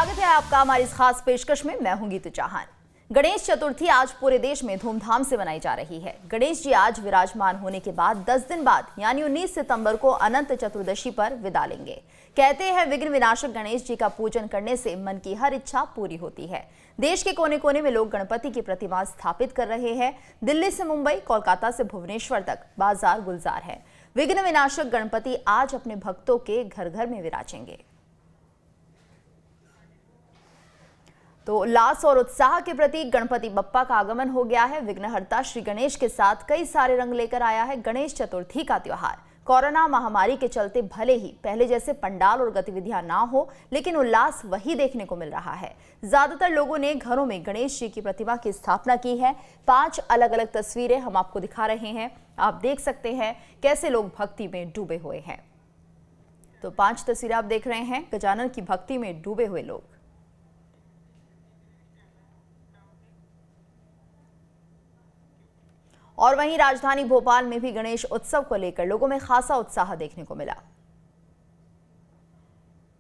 स्वागत है आपका हमारी इस खास पेशकश में। मैं हूं गीतू चौहान। गणेश चतुर्थी आज पूरे देश में धूमधाम से मनाई जा रही है। गणेश जी आज विराजमान होने के बाद 10 दिन बाद यानी 19 सितंबर को अनंत चतुर्दशी पर विदा लेंगे। कहते हैं विघ्न विनाशक गणेश जी का पूजन करने से मन की हर इच्छा पूरी होती है। देश के कोने कोने में लोग गणपति की प्रतिमा स्थापित कर रहे हैं। दिल्ली से मुंबई, कोलकाता से भुवनेश्वर तक बाजार गुलजार है। विघ्न विनाशक गणपति आज अपने भक्तों के घर घर में विराजेंगे। तो उल्लास और उत्साह के प्रतीक गणपति बप्पा का आगमन हो गया है। विघ्नहर्ता श्री गणेश के साथ कई सारे रंग लेकर आया है गणेश चतुर्थी का त्योहार। कोरोना महामारी के चलते भले ही पहले जैसे पंडाल और गतिविधियां ना हो, लेकिन उल्लास वही देखने को मिल रहा है। ज्यादातर लोगों ने घरों में गणेश जी की प्रतिमा की स्थापना की है। 5 अलग अलग तस्वीरें हम आपको दिखा रहे हैं। आप देख सकते हैं कैसे लोग भक्ति में डूबे हुए हैं। तो 5 तस्वीरें आप देख रहे हैं गजानन की भक्ति में डूबे हुए लोग। और वहीं राजधानी भोपाल में भी गणेश उत्सव को लेकर लोगों में खासा उत्साह देखने को मिला।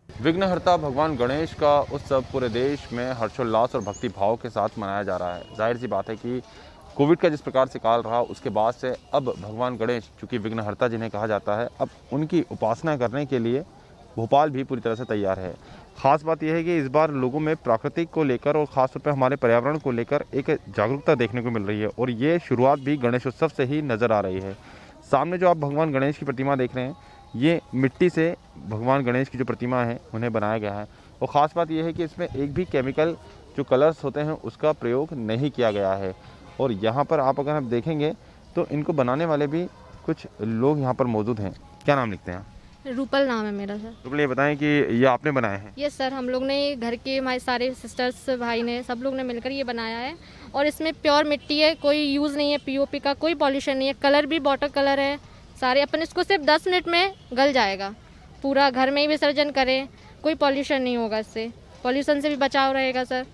विघ्नहर्ता भगवान गणेश का उत्सव पूरे देश में हर्षोल्लास और भक्ति भाव के साथ मनाया जा रहा है। जाहिर सी बात है कि कोविड का जिस प्रकार से काल रहा, उसके बाद से अब भगवान गणेश, चूँकि विघ्नहर्ता जिन्हें कहा जाता है, अब उनकी उपासना करने के लिए भोपाल भी पूरी तरह से तैयार है। ख़ास बात यह है कि इस बार लोगों में प्राकृतिक को लेकर और ख़ासतौर पर हमारे पर्यावरण को लेकर एक जागरूकता देखने को मिल रही है और ये शुरुआत भी गणेश उत्सव से ही नज़र आ रही है। सामने जो आप भगवान गणेश की प्रतिमा देख रहे हैं, ये मिट्टी से भगवान गणेश की जो प्रतिमा है उन्हें बनाया गया है। और ख़ास बात यह है कि इसमें एक भी केमिकल जो कलर्स होते हैं उसका प्रयोग नहीं किया गया है। और यहाँ पर आप अगर हम देखेंगे तो इनको बनाने वाले भी कुछ लोग यहाँ पर मौजूद हैं। क्या नाम लिखते हैं? रूपल नाम है मेरा सर। रूपल, ये बताएं कि ये आपने बनाए हैं? यस सर, हम लोग ने घर के, हमारे सारे सिस्टर्स भाई ने, सब लोग ने मिलकर ये बनाया है। और इसमें प्योर मिट्टी है, कोई यूज़ नहीं है पीओपी का, कोई पॉल्यूशन नहीं है। कलर भी वाटर कलर है सारे। अपन इसको सिर्फ 10 मिनट में गल जाएगा। पूरा घर में ही विसर्जन करें, कोई पॉल्यूशन नहीं होगा, इससे पॉल्यूशन से भी बचाव रहेगा सर।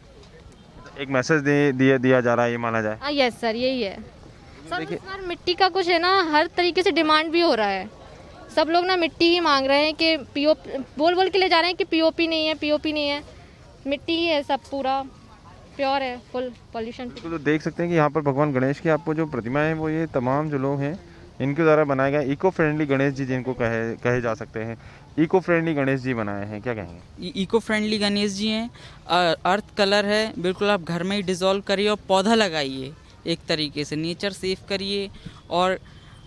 एक मैसेज दिया जा रहा है, ये माना जाए? हाँ यस सर, यही है सर। इस बार मिट्टी का कुछ है ना, हर तरीके से डिमांड भी हो रहा है। सब लोग ना मिट्टी ही मांग रहे हैं कि बोल के ले जा रहे हैं कि पीओपी नहीं है, पीओपी नहीं है, मिट्टी ही है, सब पूरा प्योर है, फुल पॉल्यूशन। तो देख सकते हैं कि यहाँ पर भगवान गणेश की आपको जो प्रतिमा है वो ये तमाम जो लोग हैं इनके द्वारा बनाया गया इको फ्रेंडली गणेश जी, जिनको कहे जा सकते हैं। इको फ्रेंडली गणेश जी बनाए हैं, क्या कहेंगे? इको फ्रेंडली गणेश जी हैं। अर्थ कलर है, बिल्कुल आप घर में ही डिज़ोल्व करिए और पौधा लगाइए, एक तरीके से नेचर सेफ करिए। और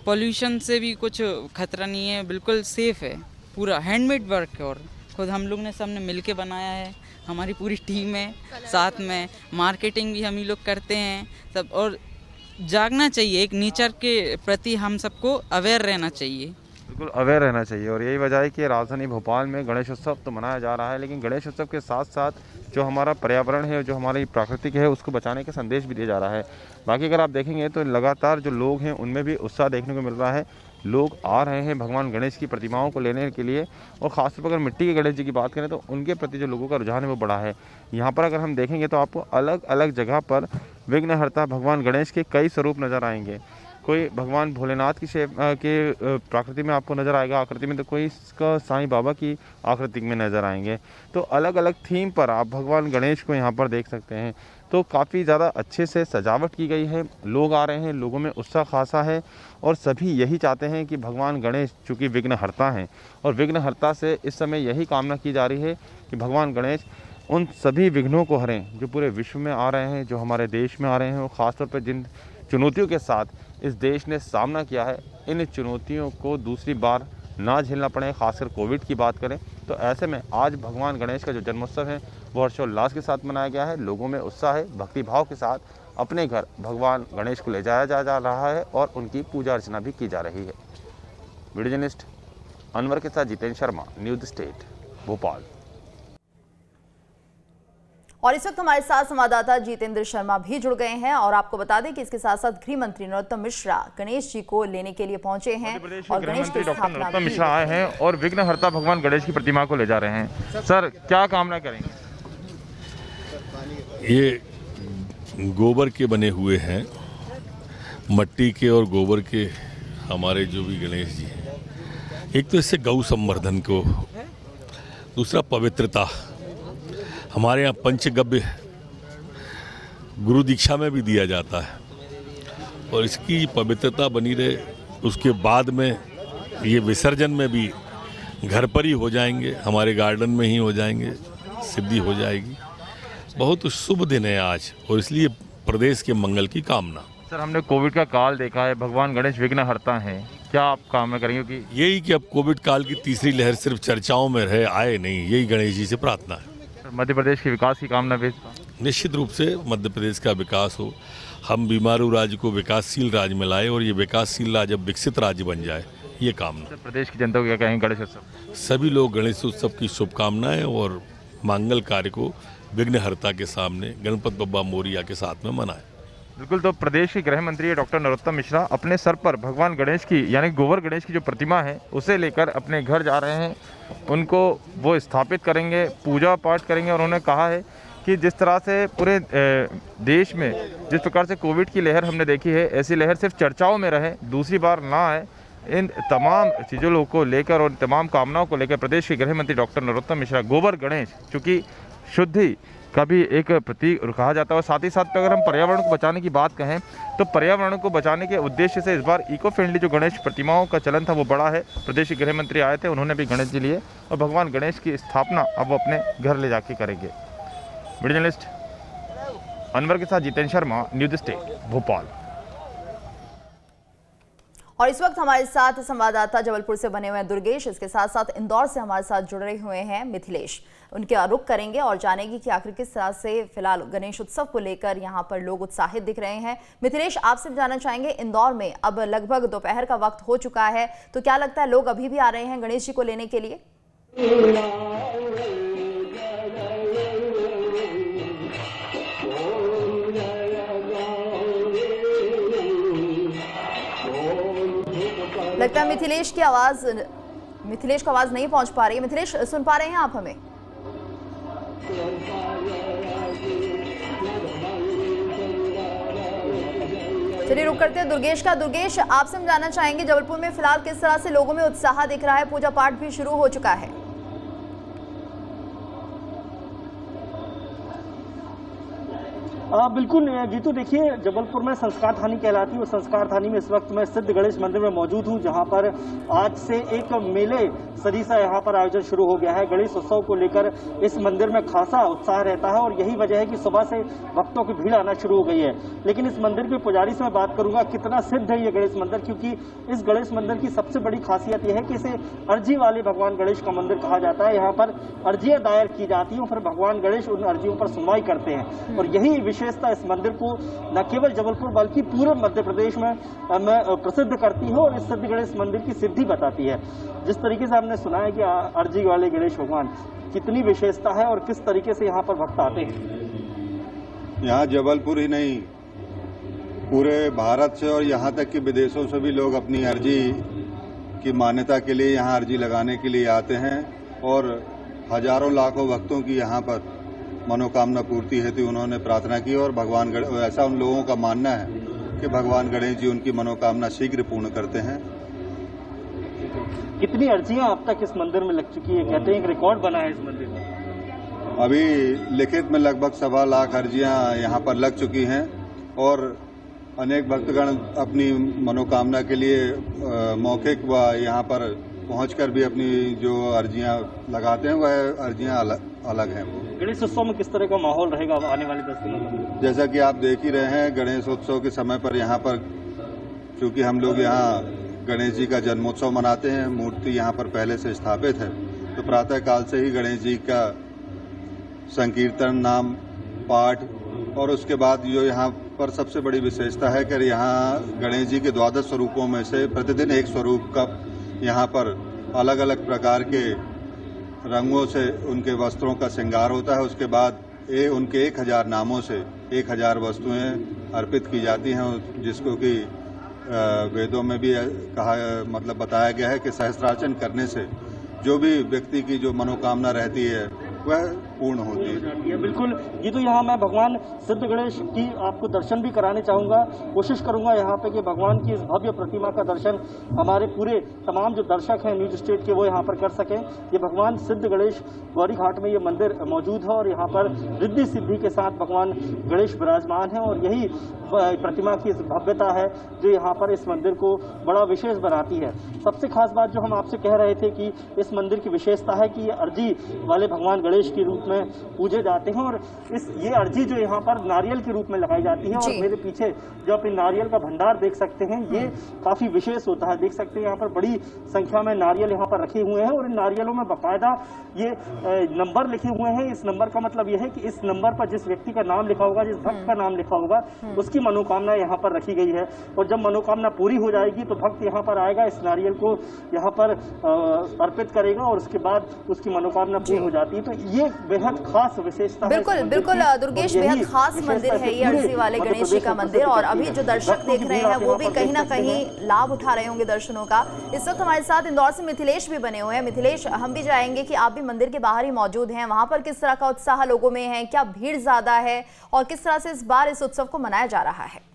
पॉल्यूशन से भी कुछ खतरा नहीं है, बिल्कुल सेफ़ है। पूरा हैंडमेड वर्क है और खुद हम लोग ने सबने मिल के बनाया है। हमारी पूरी टीम है साथ में, मार्केटिंग भी हम ही लोग करते हैं सब। और जागना चाहिए, एक नेचर के प्रति हम सबको अवेयर रहना चाहिए। बिल्कुल अवेयर रहना चाहिए। और यही वजह है कि राजधानी भोपाल में गणेश उत्सव तो मनाया जा रहा है, लेकिन गणेश उत्सव के साथ साथ जो हमारा पर्यावरण है, जो हमारी प्राकृतिक है, उसको बचाने का संदेश भी दिया जा रहा है। बाकी अगर आप देखेंगे तो लगातार जो लोग हैं उनमें भी उत्साह देखने को मिल रहा है। लोग आ रहे हैं भगवान गणेश की प्रतिमाओं को लेने के लिए। और ख़ासतौर पर अगर मिट्टी के गणेश जी की बात करें तो उनके प्रति जो लोगों का रुझान है वो बड़ा है। यहाँ पर अगर हम देखेंगे तो आपको अलग अलग जगह पर विघ्नहर्ता भगवान गणेश के कई स्वरूप नज़र आएंगे। कोई भगवान भोलेनाथ की शेप के प्रकृति में आपको नज़र आएगा आकृति में, तो कोई इसका साईं बाबा की आकृति में नज़र आएंगे। तो अलग अलग थीम पर आप भगवान गणेश को यहाँ पर देख सकते हैं। तो काफ़ी ज़्यादा अच्छे से सजावट की गई है। लोग आ रहे हैं, लोगों में उत्साह खासा है और सभी यही चाहते हैं कि भगवान गणेश चूँकि विघ्नहर्ता हैं और विघ्नहर्ता से इस समय यही कामना की जा रही है कि भगवान गणेश उन सभी विघ्नों को हरें जो पूरे विश्व में आ रहे हैं, जो हमारे देश में आ रहे हैं। और ख़ासतौर पर जिन चुनौतियों के साथ इस देश ने सामना किया है, इन चुनौतियों को दूसरी बार ना झेलना पड़े। खासकर कोविड की बात करें तो ऐसे में आज भगवान गणेश का जो जन्मोत्सव है वो हर्षोल्लास के साथ मनाया गया है। लोगों में उत्साह है, भक्ति भाव के साथ अपने घर भगवान गणेश को ले जाया जा रहा है और उनकी पूजा अर्चना भी की जा रही है। वीडियो जर्नलिस्ट अनवर के साथ जितेंद्र शर्मा, न्यूज़ स्टेट, भोपाल। और इस वक्त हमारे साथ संवाददाता जितेंद्र शर्मा भी जुड़ गए हैं। और आपको बता दें कि इसके साथ साथ गृह मंत्री नरोत्तम मिश्रा गणेश जी को लेने के लिए पहुंचे हैं और गणेश की स्थापना नरोत्तम मिश्रा आए हैं और विघ्नहर्ता भगवान गणेश की प्रतिमा को ले जा रहे हैं। सर, क्या कामना करेंगे? ये गोबर के बने हुए हैं, मट्टी के और गोबर के हमारे जो भी गणेश जी हैं। एक तो इससे गौ संवर्धन को, दूसरा पवित्रता, हमारे यहाँ पंचगव्य गुरु दीक्षा में भी दिया जाता है और इसकी पवित्रता बनी रहे, उसके बाद में ये विसर्जन में भी घर पर ही हो जाएंगे, हमारे गार्डन में ही हो जाएंगे, सिद्धि हो जाएगी। बहुत शुभ दिन है आज और इसलिए प्रदेश के मंगल की कामना। सर, हमने कोविड का काल देखा है, भगवान गणेश विघ्न हरता हैं, क्या आप कामना करेंगे कि यही कि अब कोविड काल की तीसरी लहर सिर्फ चर्चाओं में रहे, आए नहीं, यही गणेश जी से प्रार्थना है। मध्य प्रदेश के विकास की कामना भी? निश्चित रूप से मध्य प्रदेश का विकास हो, हम बीमारू राज्य को विकासशील राज्य में लाए और ये विकासशील राज्य अब विकसित राज्य बन जाए, ये कामना। प्रदेश की जनता को क्या कहेंगे गणेश उत्सव? सभी लोग गणेश उत्सव की शुभकामनाएं और मंगल कार्य को विघ्नहर्ता के सामने गणपति बप्पा मोरिया के साथ में मनाएं। बिल्कुल। तो प्रदेश के गृह मंत्री डॉक्टर नरोत्तम मिश्रा अपने सर पर भगवान गणेश की यानी गोबर गणेश की जो प्रतिमा है उसे लेकर अपने घर जा रहे हैं, उनको वो स्थापित करेंगे, पूजा पाठ करेंगे। और उन्होंने कहा है कि जिस तरह से पूरे देश में जिस प्रकार से कोविड की लहर हमने देखी है, ऐसी लहर सिर्फ चर्चाओं में रहे, दूसरी बार ना आए। इन तमाम चीज़ों को लेकर और तमाम कामनाओं को लेकर प्रदेश के गृह मंत्री डॉक्टर नरोत्तम मिश्रा गोबर गणेश, चूँकि शुद्धि का भी एक प्रतीक कहा जाता है और साथ ही साथ अगर हम पर्यावरण को बचाने की बात कहें तो पर्यावरण को बचाने के उद्देश्य से इस बार इको फ्रेंडली जो गणेश प्रतिमाओं का चलन था वो बड़ा है। प्रदेश के गृह मंत्री आए थे, उन्होंने भी गणेश जी लिए और भगवान गणेश की स्थापना अब वो अपने घर ले जाके करेंगे। वीडियो जर्नलिस्ट अनवर के साथ जितेंद्र शर्मा, न्यूज़ स्टेट, भोपाल। और इस वक्त हमारे साथ संवाददाता जबलपुर से बने हुए हैं दुर्गेश, इसके साथ साथ इंदौर से हमारे साथ जुड़े हुए हैं मिथिलेश। उनके रुख करेंगे और जानेंगे कि आखिर किस तरह से फिलहाल गणेश उत्सव को लेकर यहाँ पर लोग उत्साहित दिख रहे हैं। मिथिलेश, आपसे जानना चाहेंगे, इंदौर में अब लगभग दोपहर का वक्त हो चुका है, तो क्या लगता है लोग अभी भी आ रहे हैं गणेश जी को लेने के लिए? लगता है मिथिलेश को आवाज नहीं पहुंच पा रही है। मिथिलेश, सुन पा रहे हैं आप हमें? चलिए रुक करते हैं दुर्गेश का। दुर्गेश, आपसे हम जानना चाहेंगे जबलपुर में फिलहाल किस तरह से लोगों में उत्साह दिख रहा है, पूजा पाठ भी शुरू हो चुका है? बिल्कुल गीतू, देखिए जबलपुर में संस्कार थानी कहलाती है, उस संस्कार थानी में इस वक्त मैं सिद्ध गणेश मंदिर में मौजूद हूं, जहां पर आज से एक मेले सरीसा यहां पर आयोजन शुरू हो गया है। गणेश उत्सव को लेकर इस मंदिर में खासा उत्साह रहता है और यही वजह है कि सुबह से भक्तों की भीड़ आना शुरू हो गई है। लेकिन इस मंदिर के पुजारी से मैं बात करूंगा कितना सिद्ध है ये गणेश मंदिर, क्योंकि इस गणेश मंदिर की सबसे बड़ी खासियत यह है कि इसे अर्जी वाले भगवान गणेश का मंदिर कहा जाता है। यहाँ पर अर्जियां दायर की जाती हैं, फिर भगवान गणेश उन अर्जियों पर सुनवाई करते हैं और यही विशेषता इस मंदिर को न केवल जबलपुर बल्कि पूरे मध्य प्रदेश में प्रसिद्ध करती है और इस सिद्ध गणेश मंदिर की सिद्धि बताती है। जिस तरीके से हमने सुना है कि अर्जी वाले गणेश भगवान, कितनी विशेषता है और किस तरीके से यहाँ पर भक्त आते हैं? यहाँ जबलपुर ही नहीं, पूरे भारत से और यहाँ तक कि विदेशों से भी लोग अपनी अर्जी की मान्यता के लिए यहाँ अर्जी लगाने के लिए आते हैं और हजारों लाखों भक्तों की यहाँ पर मनोकामना पूर्ति हेतु उन्होंने प्रार्थना की और भगवान ऐसा उन लोगों का मानना है कि भगवान गणेश जी उनकी मनोकामना शीघ्र पूर्ण करते हैं। कितनी अर्जियां अब तक इस मंदिर में लग चुकी है? कहते हैं एक रिकॉर्ड बना है इस मंदिर में। अभी लिखित में लगभग 1.25 लाख अर्जियां यहाँ पर लग चुकी हैं और अनेक भक्तगण अपनी मनोकामना के लिए मौखिक व यहाँ पर पहुंचकर भी अपनी जो अर्जियां लगाते हैं वह अर्जियां अलग हैं। गणेश उत्सव में किस तरह का माहौल रहेगा आने वाले 10 दिनों में? जैसा कि आप देख ही रहे हैं, गणेश उत्सव के समय पर यहाँ पर क्योंकि हम लोग यहाँ गणेश जी का जन्मोत्सव मनाते हैं, मूर्ति यहाँ पर पहले से स्थापित है, तो प्रातः काल से ही गणेश जी का संकीर्तन, नाम पाठ और उसके बाद जो यहाँ पर सबसे बड़ी विशेषता है कि यहाँ गणेश जी के 12 स्वरूपों में से प्रतिदिन एक स्वरूप का यहाँ पर अलग अलग प्रकार के रंगों से उनके वस्त्रों का श्रृंगार होता है। उसके बाद उनके 1000 नामों से 1000 वस्तुएं अर्पित की जाती हैं, जिसको कि वेदों में भी कहा मतलब बताया गया है कि सहस्त्रार्चन करने से जो भी व्यक्ति की जो मनोकामना रहती है वह पूर्ण होती है। बिल्कुल, ये तो यहाँ मैं भगवान सिद्ध गणेश की आपको दर्शन भी कराने चाहूँगा, कोशिश करूँगा यहाँ पे कि भगवान की इस भव्य प्रतिमा का दर्शन हमारे पूरे तमाम जो दर्शक हैं न्यूज स्टेट के वो यहाँ पर कर सकें। ये भगवान सिद्ध गणेश गौरी घाट में ये मंदिर मौजूद है और यहाँ पर रिद्धि सिद्धि के साथ भगवान गणेश विराजमान है और यही प्रतिमा की भव्यता है जो यहाँ पर इस मंदिर को बड़ा विशेष बनाती है। सबसे खास बात जो हम आपसे कह रहे थे कि इस मंदिर की विशेषता है कि ये अर्जी वाले भगवान गणेश के रूप में पूजे जाते हैं और ये अर्जी जो यहाँ पर नारियल के रूप में लगाई जाती है और मेरे पीछे जो आप नारियल का भंडार देख सकते हैं ये काफी विशेष होता है। देख सकते हैं यहाँ पर बड़ी संख्या में नारियल यहाँ पर रखे हुए हैं और इन नारियलों में बाकायदा ये नंबर लिखे हुए हैं। इस नंबर का मतलब यह है कि इस नंबर पर जिस व्यक्ति का नाम लिखा होगा, जिस भक्त का नाम लिखा होगा, उसकी मनोकामना यहाँ पर रखी गई है और जब मनोकामना पूरी हो जाएगी तो भक्त यहाँ पर आएगा, इस नारियल को यहाँ पर अर्पित करेगा और उसके बाद उसकी मनोकामना पूरी हो जाती है। तो ये बेहद खास विशेषता है। बिल्कुल बिल्कुल दुर्गेश, बेहद खास मंदिर है ये अर्जी वाले गणेश जी का मंदिर और अभी जो दर्शक देख रहे हैं वो भी कहीं ना कहीं लाभ उठा रहे होंगे दर्शनों का। इस वक्त हमारे साथ इंदौर से मिथिलेश भी बने हुए हैं। मिथिलेश, हम भी जाएंगे कि आप भी मंदिर के बाहर ही मौजूद हैं, वहां पर किस तरह का उत्साह लोगों में है, क्या भीड़ ज्यादा है और किस तरह से इस बार इस उत्सव को मनाया जा रहा है?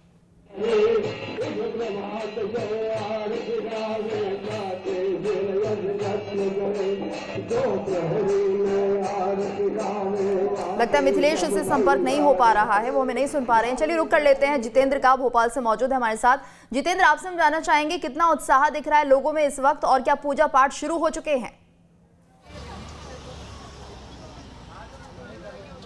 लगता है मिथिलेश से संपर्क नहीं हो पा रहा है, वो हमें नहीं सुन पा रहे हैं। चलिए रुक कर लेते हैं, जितेंद्र का भोपाल से मौजूद है हमारे साथ। जितेंद्र, आपसे हम जानना चाहेंगे कितना उत्साह दिख रहा है लोगों में इस वक्त और क्या पूजा पाठ शुरू हो चुके हैं?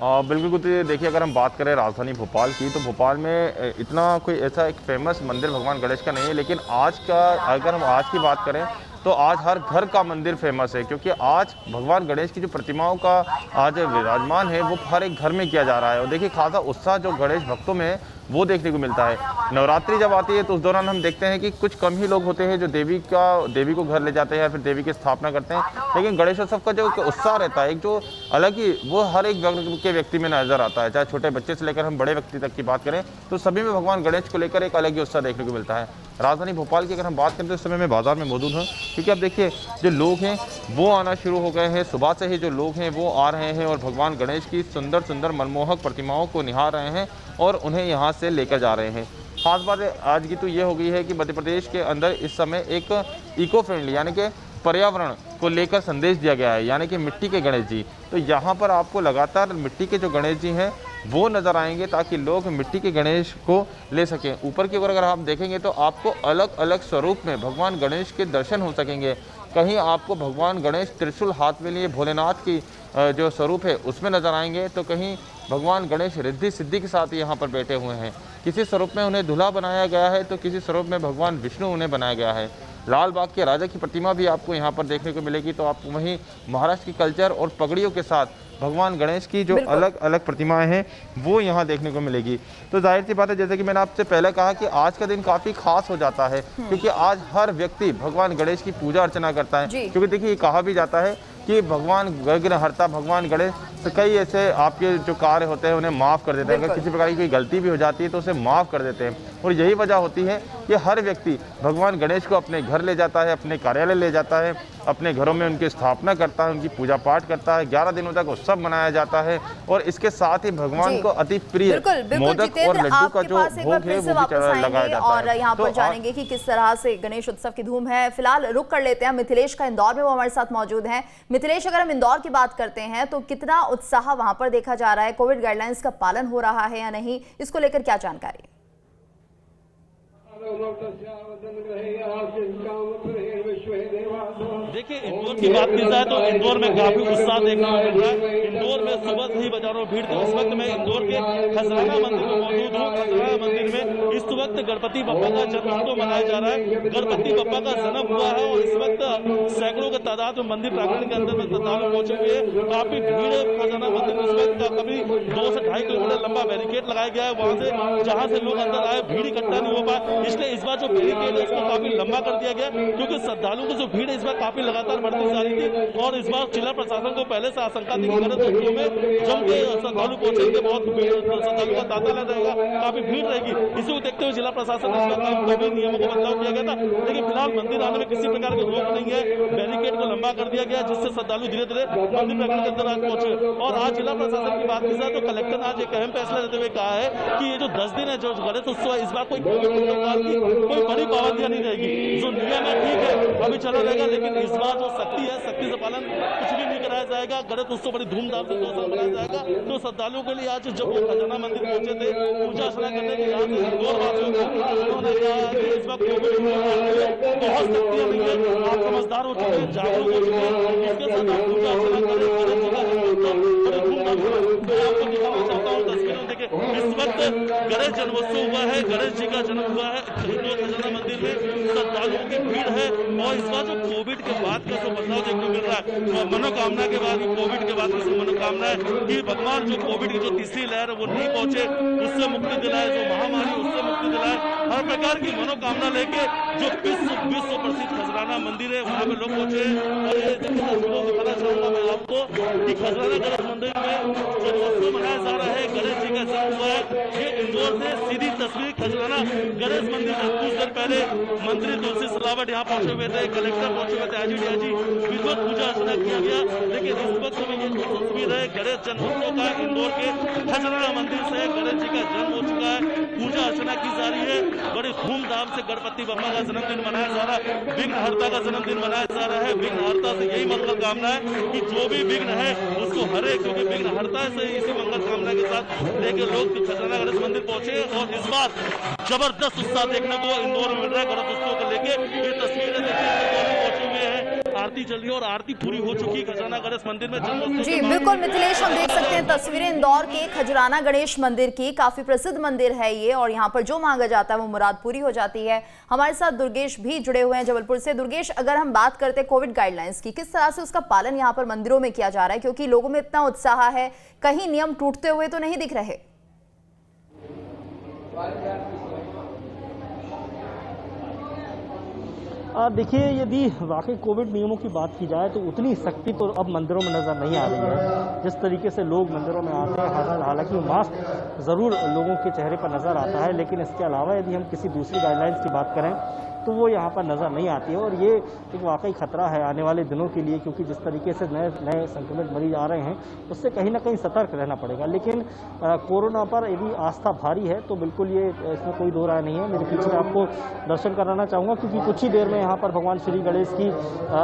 बिल्कुल, देखिए अगर हम बात करें राजधानी भोपाल की तो भोपाल में इतना कोई ऐसा एक फेमस मंदिर भगवान गणेश का नहीं है, लेकिन अगर हम आज की बात करें तो आज हर घर का मंदिर फेमस है क्योंकि आज भगवान गणेश की जो प्रतिमाओं का आज विराजमान है वो हर एक घर में किया जा रहा है। और देखिए खासा उत्साह जो गणेश भक्तों में है वो देखने को मिलता है। नवरात्रि जब आती है तो उस दौरान हम देखते हैं कि कुछ कम ही लोग होते हैं जो देवी को घर ले जाते हैं या फिर देवी की स्थापना करते हैं, लेकिन गणेशोत्सव का जो उत्साह रहता है एक जो अलग ही वो हर एक के व्यक्ति में नजर आता है। चाहे छोटे बच्चे से लेकर हम बड़े व्यक्ति तक की बात करें तो सभी में भगवान गणेश को लेकर एक अलग ही उत्साह देखने को मिलता है। राजधानी भोपाल की अगर हम बात करें तो इस समय मैं बाजार में मौजूद हूँ क्योंकि अब देखिए जो लोग हैं वो आना शुरू हो गए हैं। सुबह से ही जो लोग हैं वो आ रहे हैं और भगवान गणेश की सुंदर सुंदर मनमोहक प्रतिमाओं को निहार रहे हैं और उन्हें यहाँ से लेकर जा रहे हैं। खास बात आज की तो ये हो गई है कि मध्य प्रदेश के अंदर इस समय एक इको फ्रेंडली यानी कि पर्यावरण को लेकर संदेश दिया गया है, यानी कि मिट्टी के गणेश जी। तो यहाँ पर आपको लगातार मिट्टी के जो गणेश जी हैं वो नज़र आएंगे ताकि लोग मिट्टी के गणेश को ले सकें। ऊपर की ओर अगर आप देखेंगे तो आपको अलग अलग स्वरूप में भगवान गणेश के दर्शन हो सकेंगे। कहीं आपको भगवान गणेश त्रिशूल हाथ में लिए भोलेनाथ की जो स्वरूप है उसमें नजर आएंगे, तो कहीं भगवान गणेश रिद्धि सिद्धि के साथ यहाँ पर बैठे हुए हैं। किसी स्वरूप में उन्हें दूल्हा बनाया गया है तो किसी स्वरूप में भगवान विष्णु उन्हें बनाया गया है। लाल बाग के राजा की प्रतिमा भी आपको यहाँ पर देखने को मिलेगी। तो आप वहीं महाराष्ट्र की कल्चर और पगड़ियों के साथ भगवान गणेश की जो अलग अलग प्रतिमाएं हैं वो यहाँ देखने को मिलेगी। तो जाहिर सी बात है, जैसे कि मैंने आपसे पहले कहा कि आज का दिन काफ़ी खास हो जाता है क्योंकि आज हर व्यक्ति भगवान गणेश की पूजा अर्चना करता है। क्योंकि देखिए कहा भी जाता है कि भगवान विघ्नहर्ता भगवान गणेश तो कई ऐसे आपके जो कार्य होते हैं उन्हें माफ़ कर देते हैं। अगर किसी प्रकार की कोई गलती भी हो जाती है तो उसे माफ़ कर देते हैं और यही वजह होती है कि हर व्यक्ति भगवान गणेश को अपने घर ले जाता है, अपने कार्यालय ले जाता है, अपने घरों में उनकी स्थापना करता है, उनकी पूजा पाठ करता है। 11 दिनों तक उत्सव मनाया जाता है और इसके साथ ही भगवान को अति प्रिय मोदक और लड्डू का जो भोग है वो भी लगाया जाता है। और यहाँ पर जानेंगे कि किस तरह से गणेश उत्सव की धूम है। फिलहाल रुक कर लेते हैं मिथिलेश का, इंदौर में वो हमारे साथ मौजूद हैं। मिथिलेश, अगर हम इंदौर की बात करते हैं तो कितना उत्साह वहां पर देखा जा रहा है? कोविड गाइडलाइंस का पालन हो रहा है या नहीं, इसको लेकर क्या जानकारी? देखिए इंदौर की बात की जाए तो इंदौर में काफी उत्साह देखने को मिल रहा है। इंदौर में सुबह से ही बाजारों में भीड़ थी। इस वक्त मैं इंदौर के खजराना मंदिर में मौजूद हूँ। खजराना मंदिर में इस वक्त गणपति बप्पा का जन्मोत्सव मनाया जा रहा है। गणपति बप्पा का जन्म हुआ है और इस वक्त सैकड़ों की तादाद में मंदिर प्रांगण के अंदर श्रद्धालु पहुंचे हुए हैं। काफी भीड़ खजराना मंदिर में इस वक्त कभी 2 से 2.5 किलोमीटर लंबा बैरिकेड लगाया गया है। वहां से जहां से लोग अंदर आए भीड़ इकट्ठा नहीं हो पाए, इसलिए इस बार जो बैरिकेड है उसको काफी लंबा कर दिया गया क्योंकि श्रद्धालुओं की जो भीड़ इस बार काफी लगातार बढ़ती जा रही थी और इस बार जिला प्रशासन को पहले से आशंका थी कि गणेश उत्सव में जम के श्रद्धालु पहुंचेंगे, बहुत श्रद्धालु का तांता रहेगा, काफी भीड़ रहेगी। इसी को देखते हुए जिला प्रशासन इस बार काफी नियमों को बदलाव किया गया था, लेकिन फिलहाल मंदिर आने में किसी प्रकार की रोक नहीं है। बैरिकेड को लंबा कर दिया गया जिससे श्रद्धालु धीरे धीरे मंदिर प्रांगण के अंदर आज पहुंचे। और आज जिला प्रशासन की बात की जाए तो कलेक्टर ने आज एक अहम फैसला लेते हुए कहा है कि ये जो 10 दिन है जो गणेश उत्सव है, इस बार कोई कोई बड़ी पाबंदियां नहीं रहेगी। जो नियम है ठीक है अभी चला रहेगा, लेकिन इस बार जो सख्ती है सख्ती से पालन कुछ भी नहीं कराया जाएगा। गणेश उत्सव बड़ी धूमधाम से 2 साल मनाया जाएगा। तो श्रद्धालुओं के लिए आज जब वो खजाना मंदिर पहुंचे थे पूजा अर्चना करने के यहाँ से इंदौर वासियों को उन्होंने कहा कि इस बार कोविड बहुत सख्तियां नहीं है, आप समझदार हो चुके हैं, जागरूक हो चुके हैं, इसके साथ आप पूजा अर्चना करें। बड़े धूमधाम से मैं आपको दिखाना चाहता हूँ तस्वीरों देखे। इस वक्त गणेश जन्मोत्सव हुआ है, गणेश जी का जन्म हुआ है हिंदू खजाना मंदिर में, श्रद्धालुओं की भीड़ है। और इस बार जो कोविड के बाद का जो बदलाव देखने को मिल रहा है, मनोकामना के बाद कोविड के बाद की मनोकामना है कि भगवान जो कोविड की जो तीसरी लहर है वो नहीं पहुंचे, उससे मुक्ति दिलाए, जो महामारी उससे मुक्ति दिलाए, हर प्रकार की मनोकामना लेके जो विश्व प्रसिद्ध खजराना मंदिर है वहाँ पे लोग पहुंचे। और ये तस्वीरों दिखाना चाहूंगा मैं आपको कि खजराना गणेश मंदिर में जो उत्सव मनाया जा रहा है, गणेश जी का जन्म हुआ है। ये इंदौर से सीधी तस्वीर खजराना गणेश मंदिर में कुछ देर पहले मंत्री तुलसी सिलावट यहाँ पहुंचे हुए थे, कलेक्टर पहुंचे हुए थे, आईजी विधिवत पूजा अर्चना किया गया। लेकिन इस वक्त में ये जो तस्वीर है गणेश जन्मोत्सव का, इंदौर के खजराना मंदिर से गणेश जी का जन्म हो चुका है, पूजा अर्चना की जा रही है। बड़ी धूमधाम से गणपति बप्पा का जन्मदिन मनाया जा रहा है, विघ्नहर्ता का जन्मदिन मनाया जा रहा है। विघ्नहर्ता से यही मंगल कामना है कि जो भी विघ्न है उसको हरे, क्योंकि विघ्नहर्ता से इसी मंगल कामना के साथ लेकर लोग खजराना गणेश मंदिर पहुंचे। और इस बार जबरदस्त उत्साह देखने को इंदौर में मिल रहा है गणेश उत्सव को लेकर। ये तस्वीरें देखिए पहुंचे हुए हैं, आरती चल रही है और आरती पूरी हो चुकी है खजराना गणेश मंदिर में। जी बिल्कुल मिथिलेश, हम देख सकते हैं तस्वीरें इंदौर के खजराना गणेश मंदिर की। काफी प्रसिद्ध मंदिर है ये और यहाँ पर जो मांगा जाता है वो मुराद पूरी हो जाती है। हमारे साथ दुर्गेश भी जुड़े हुए हैं जबलपुर से। दुर्गेश, अगर हम बात करते हैं कोविड गाइडलाइंस की, किस तरह से उसका पालन यहाँ पर मंदिरों में किया जा रहा है, क्योंकि लोगों में इतना उत्साह है, कहीं नियम टूटते हुए तो नहीं दिख रहे? देखिए, यदि वाकई कोविड नियमों की बात की जाए तो उतनी सख्ती तो अब मंदिरों में नज़र नहीं आ रही है। जिस तरीके से लोग मंदिरों में आते हैं, हालांकि मास्क ज़रूर लोगों के चेहरे पर नज़र आता है, लेकिन इसके अलावा यदि हम किसी दूसरी गाइडलाइंस की बात करें तो वो यहाँ पर नज़र नहीं आती है। और ये एक वाकई खतरा है आने वाले दिनों के लिए, क्योंकि जिस तरीके से नए संक्रमित मरीज आ रहे हैं उससे कहीं ना कहीं सतर्क रहना पड़ेगा। लेकिन कोरोना पर यदि आस्था भारी है तो बिल्कुल ये इसमें कोई दो राय नहीं है। मेरे पीछे आपको दर्शन कराना चाहूँगा, क्योंकि कुछ ही देर में यहाँ पर भगवान श्री गणेश की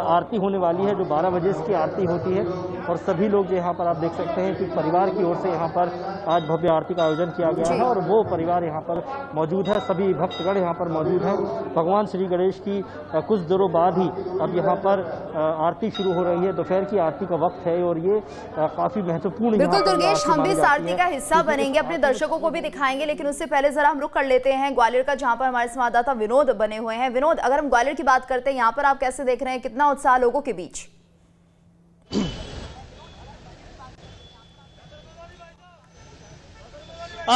आरती होने वाली है, जो 12 बजे इसकी आरती होती है। और सभी लोग यहाँ पर आप देख सकते हैं कि परिवार की ओर से यहाँ पर आज भव्य आरती का आयोजन किया गया है और वो परिवार यहाँ पर मौजूद है, सभी भक्तगण यहाँ पर मौजूद हैं। भगवान श्री गणेश की कुछ देरों बाद ही अब यहाँ पर आरती शुरू हो रही है। दोपहर की आरती का वक्त है और ये काफी महत्वपूर्ण। बिल्कुल दुर्गेश, हम भी इस आरती का हिस्सा बनेंगे, अपने दर्शकों को भी दिखाएंगे, लेकिन उससे पहले जरा हम रुक कर लेते हैं ग्वालियर का, जहां पर हमारे संवाददाता विनोद बने हुए हैं। विनोद, अगर हम ग्वालियर की बात करते हैं, यहाँ पर आप कैसे देख रहे हैं, कितना उत्साह लोगों के बीच?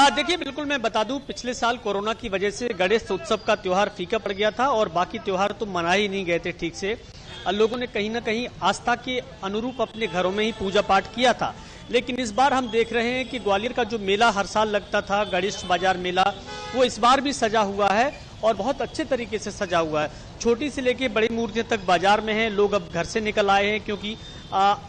देखिए, बिल्कुल मैं बता दूं, पिछले साल कोरोना की वजह से गणेश उत्सव का त्योहार फीका पड़ गया था और बाकी त्योहार तो मना ही नहीं गए थे ठीक से। लोगों ने कहीं ना कहीं आस्था के अनुरूप अपने घरों में ही पूजा पाठ किया था। लेकिन इस बार हम देख रहे हैं कि ग्वालियर का जो मेला हर साल लगता था, गणेश बाजार मेला, वो इस बार भी सजा हुआ है और बहुत अच्छे तरीके से सजा हुआ है। छोटी से लेके बड़ी मूर्तियां तक बाजार में हैं। लोग अब घर से निकल आए हैं क्योंकि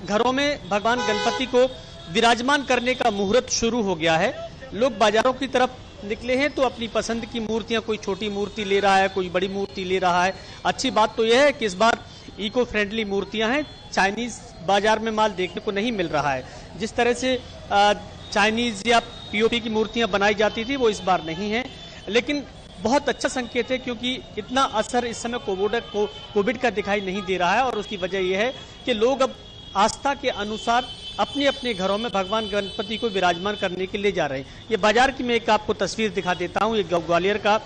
घरों में भगवान गणपति को विराजमान करने का मुहूर्त शुरू हो गया है। लोग बाजारों की तरफ निकले हैं तो अपनी पसंद की मूर्तियां, कोई छोटी मूर्ति ले रहा है, कोई बड़ी मूर्ति ले रहा है। अच्छी बात तो यह है कि इस बार इको फ्रेंडली मूर्तियां हैं। चाइनीज बाजार में माल देखने को नहीं मिल रहा है। जिस तरह से चाइनीज या पीओपी की मूर्तियां बनाई जाती थी वो इस बार नहीं है। लेकिन बहुत अच्छा संकेत है क्योंकि इतना असर इस समय कोविड का दिखाई नहीं दे रहा है और उसकी वजह यह है कि लोग अब आस्था के अनुसार अपने अपने घरों में भगवान गणपति को विराजमान करने के लिए जा रहे हैं। ये बाजार की मैं एक आपको तस्वीर दिखा देता हूँ। ये ग्वालियर का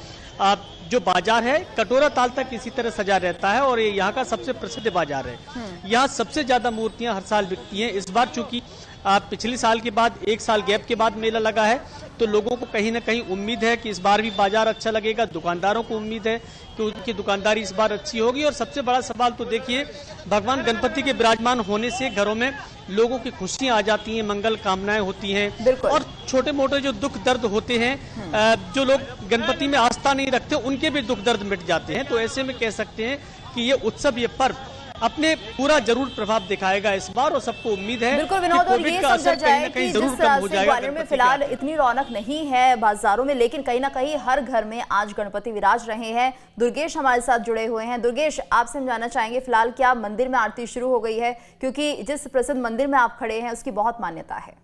जो बाजार है, कटोरा ताल तक इसी तरह सजा रहता है और ये यहाँ का सबसे प्रसिद्ध बाजार है। यहाँ सबसे ज्यादा मूर्तियां हर साल बिकती हैं। इस बार चूंकि पिछले साल के बाद 1 साल गैप के बाद मेला लगा है तो लोगों को कहीं ना कहीं उम्मीद है कि इस बार भी बाजार अच्छा लगेगा। दुकानदारों को उम्मीद है कि उनकी दुकानदारी इस बार अच्छी होगी। और सबसे बड़ा सवाल तो देखिए, भगवान गणपति के विराजमान होने से घरों में लोगों की खुशियां आ जाती हैं, मंगल कामनाएं होती हैं, और छोटे मोटे जो दुख दर्द होते हैं, जो लोग गणपति में आस्था नहीं रखते, उनके भी दुख दर्द मिट जाते हैं। तो ऐसे में कह सकते हैं कि ये उत्सव, ये पर्व अपने पूरा जरूर प्रभाव दिखाएगा इस बार, और सबको उम्मीद है बिल्कुल विनोद, और ये समझा जाए कि जिस तरह से ग्वालियर में फिलहाल इतनी रौनक नहीं है बाजारों में, लेकिन कहीं ना कहीं हर घर में आज गणपति विराज रहे हैं। दुर्गेश हमारे साथ जुड़े हुए हैं। दुर्गेश, आपसे हम जानना चाहेंगे फिलहाल क्या मंदिर में आरती शुरू हो गई है, क्योंकि जिस प्रसिद्ध मंदिर में आप खड़े हैं उसकी बहुत मान्यता है।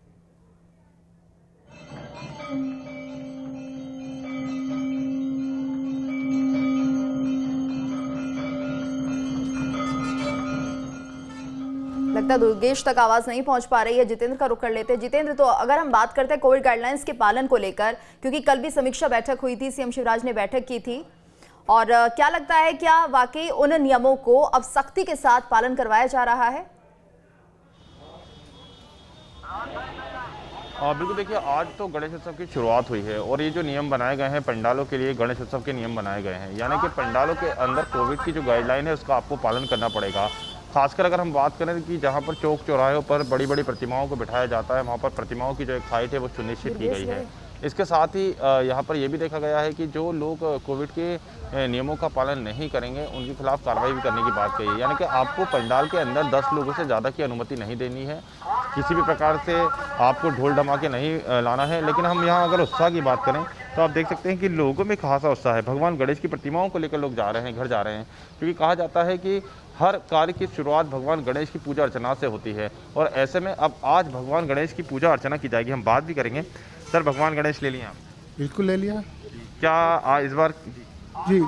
लगता है दुर्गेश तक आवाज नहीं पहुंच पा रही है। जितेंद्र का रुख कर लेते हैं। जितेंद्र, तो अगर हम बात करते हैं कोविड गाइडलाइंस के पालन को लेकर, क्योंकि कल भी समीक्षा बैठक हुई थी, सीएम शिवराज ने बैठक की थी, और क्या लगता है, क्या वाकई उन नियमों को अब सख्ती के साथ पालन करवाया जा रहा है? बिल्कुल, देखिए आज तो गणेश उत्सव की शुरुआत हुई है और ये जो नियम बनाए गए हैं पंडालों के लिए, गणेश उत्सव के नियम बनाए गए हैं, यानी कि पंडालों के अंदर कोविड की जो गाइडलाइन है उसका आपको पालन करना पड़ेगा। खासकर अगर हम बात करें कि जहाँ पर चौक चौराहों पर बड़ी बड़ी प्रतिमाओं को बिठाया जाता है, वहाँ पर प्रतिमाओं की जो एक हाइट है वो सुनिश्चित की गई है। इसके साथ ही यहाँ पर यह भी देखा गया है कि जो लोग कोविड के नियमों का पालन नहीं करेंगे उनके खिलाफ कार्रवाई भी करने की बात कही है। यानी कि आपको पंडाल के अंदर 10 लोगों से ज़्यादा की अनुमति नहीं देनी है, किसी भी प्रकार से आपको ढोल धमाके नहीं लाना है। लेकिन हम यहाँ अगर उत्साह की बात करें तो आप देख सकते हैं कि लोगों में खासा उत्साह है। भगवान गणेश की प्रतिमाओं को लेकर लोग जा रहे हैं, घर जा रहे हैं, क्योंकि कहा जाता है कि हर कार्य की शुरुआत भगवान गणेश की पूजा अर्चना से होती है। और ऐसे में अब आज भगवान गणेश की पूजा अर्चना की जाएगी। हम बात भी करेंगे। सर, भगवान गणेश ले लिया आप? बिल्कुल ले लिया। क्या इस बार जी,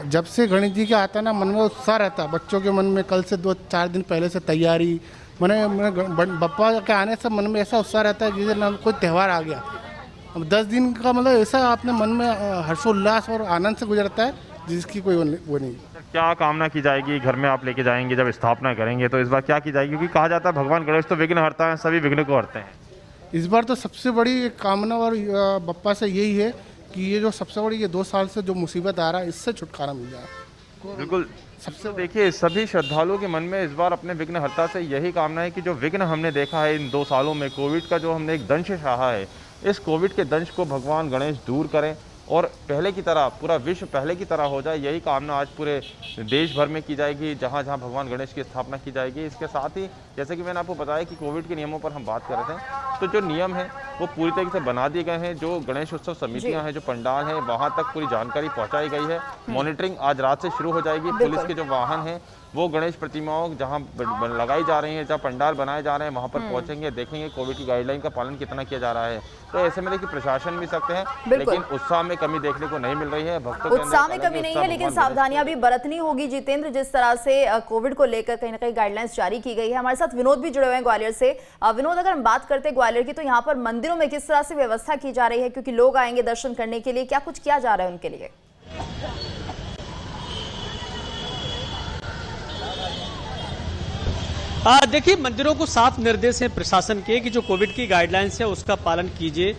जब से गणेश जी का आता है ना, मन में उत्साह रहता है बच्चों के मन में। कल से 2-4 दिन पहले से तैयारी, मैंने बप्पा के आने से मन में ऐसा उत्साह रहता है जैसे ना कोई त्यौहार आ गया। अब 10 दिन का मतलब ऐसा अपने मन में हर्षोल्लास और आनंद से गुजरता है जिसकी कोई वो नहीं। क्या कामना की जाएगी, घर में आप लेके जाएंगे जब स्थापना करेंगे तो इस बार क्या की जाएगी? क्योंकि कहा जाता है भगवान गणेश तो विघ्न हरता है, सभी विघ्न को हरते हैं। इस बार तो सबसे बड़ी कामना और बप्पा से यही है कि ये जो सबसे बड़ी ये 2 साल से जो मुसीबत आ रहा है इससे छुटकारा मिल जाए। बिल्कुल, सबसे देखिए सभी श्रद्धालुओं के मन में इस बार अपने विघ्नहर्ता से यही कामना है कि जो विघ्न हमने देखा है इन 2 सालों में, कोविड का जो हमने एक दंश सहा है, इस कोविड के दंश को भगवान गणेश दूर करें और पहले की तरह पूरा विश्व पहले की तरह हो जाए। यही कामना आज पूरे देश भर में की जाएगी, जहाँ जहाँ भगवान गणेश की स्थापना की जाएगी। इसके साथ ही जैसे कि मैंने आपको बताया कि कोविड के नियमों पर हम बात कर रहे थे, तो जो नियम है वो पूरी तरीके से बना दिए गए हैं। जो गणेश उत्सव समितियां हैं, जो पंडाल हैं, वहाँ तक पूरी जानकारी पहुँचाई गई है। मॉनिटरिंग आज रात से शुरू हो जाएगी। पुलिस के जो वाहन हैं वो गणेश प्रतिमाओं जहाँ लगाई जा रही हैं, जहाँ पंडाल बनाए जा रहे हैं, वहाँ पर पहुँचेंगे, देखेंगे कोविड की गाइडलाइन का पालन कितना किया जा रहा है। तो ऐसे में देखिए प्रशासन भी सकते हैं, लेकिन उत्साह में कमी देखने को नहीं मिल रही है। भक्तों के उत्साह में कमी नहीं है, लेकिन सावधानियां भी बरतनी होगी। जितेंद्र, जिस तरह से कोविड को लेकर कहीं ना कहीं गाइडलाइंस जारी की गई है। हमारे साथ विनोद भी जुड़े हुए हैं ग्वालियर से। विनोद, अगर हम बात करते हैं ग्वालियर की, तो यहाँ पर मंदिरों में किस तरह से व्यवस्था की जा रही है, क्योंकि लोग आएंगे दर्शन करने के लिए, क्या कुछ किया जा रहा है उनके लिए? देखिए, मंदिरों को साफ निर्देश है प्रशासन के कि जो कोविड की गाइडलाइंस है उसका पालन कीजिए।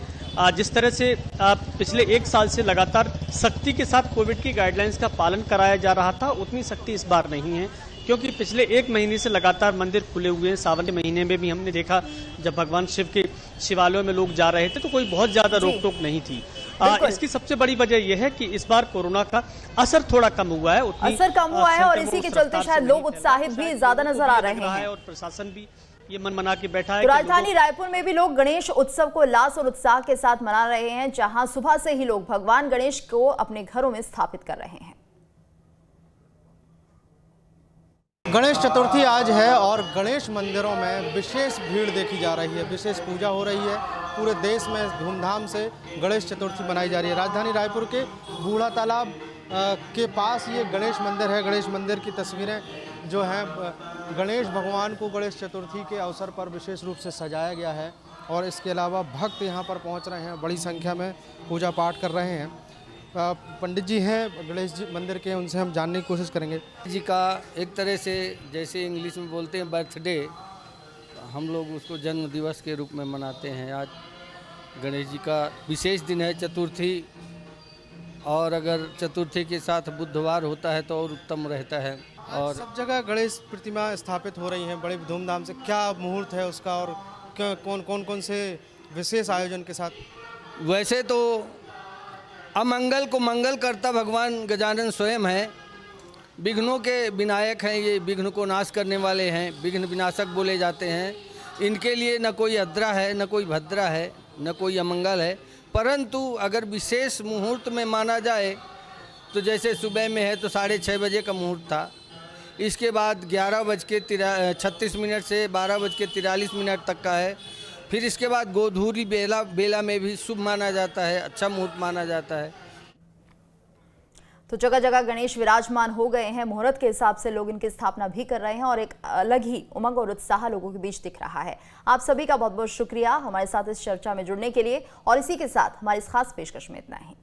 जिस तरह से पिछले 1 साल से लगातार सख्ती के साथ कोविड की गाइडलाइंस का पालन कराया जा रहा था, उतनी सख्ती इस बार नहीं है, क्योंकि पिछले 1 महीने से लगातार मंदिर खुले हुए हैं। सावन के महीने में भी हमने देखा जब भगवान शिव के शिवालयों में लोग जा रहे थे तो कोई बहुत ज्यादा रोक टोक नहीं थी। इसकी सबसे बड़ी वजह यह है कि इस बार कोरोना का असर थोड़ा कम हुआ है, असर कम हुआ है, और इसी के चलते शायद लोग उत्साहित भी ज्यादा नजर आ रहे हैं, और प्रशासन भी ये मन मना के बैठा है। तो राजधानी रायपुर में भी लोग गणेश उत्सव को उल्लास और उत्साह के साथ मना रहे हैं, जहां सुबह से ही लोग भगवान गणेश को अपने घरों में स्थापित कर रहे हैं। गणेश चतुर्थी आज है और गणेश मंदिरों में विशेष भीड़ देखी जा रही है, विशेष पूजा हो रही है। पूरे देश में धूमधाम से गणेश चतुर्थी मनाई जा रही है। राजधानी रायपुर के बूढ़ा तालाब के पास ये गणेश मंदिर है। गणेश मंदिर की तस्वीरें जो हैं, गणेश भगवान को गणेश चतुर्थी के अवसर पर विशेष रूप से सजाया गया है, और इसके अलावा भक्त यहाँ पर पहुँच रहे हैं, बड़ी संख्या में पूजा पाठ कर रहे हैं। पंडित जी हैं गणेश जी मंदिर के, उनसे हम जानने की कोशिश करेंगे। जी का एक तरह से जैसे इंग्लिश में बोलते हैं बर्थडे, हम लोग उसको जन्म दिवस के रूप में मनाते हैं आज। गणेश जी का विशेष दिन है चतुर्थी, और अगर चतुर्थी के साथ बुधवार होता है तो और उत्तम रहता है। और सब जगह गणेश प्रतिमा स्थापित हो रही हैं बड़े धूमधाम से, क्या मुहूर्त है उसका और कौन से विशेष आयोजन के साथ? वैसे तो अमंगल को मंगल करता भगवान गजानन स्वयं है, विघ्नों के विनायक हैं, ये विघ्न को नाश करने वाले हैं, विघ्न विनाशक बोले जाते हैं। इनके लिए न कोई अद्रा है, न कोई भद्रा है, न कोई अमंगल है। परंतु अगर विशेष मुहूर्त में माना जाए तो जैसे सुबह में है तो 6:30 बजे का मुहूर्त था, इसके बाद 11:36 से 12:43 तक का है, फिर इसके बाद गोधूली बेला में भी शुभ माना जाता है, अच्छा मुहूर्त माना जाता है। तो जगह जगह गणेश विराजमान हो गए हैं, मुहूर्त के हिसाब से लोग इनकी स्थापना भी कर रहे हैं और एक अलग ही उमंग और उत्साह लोगों के बीच दिख रहा है। आप सभी का बहुत बहुत शुक्रिया हमारे साथ इस चर्चा में जुड़ने के लिए, और इसी के साथ हमारी इस खास पेशकश में इतना ही।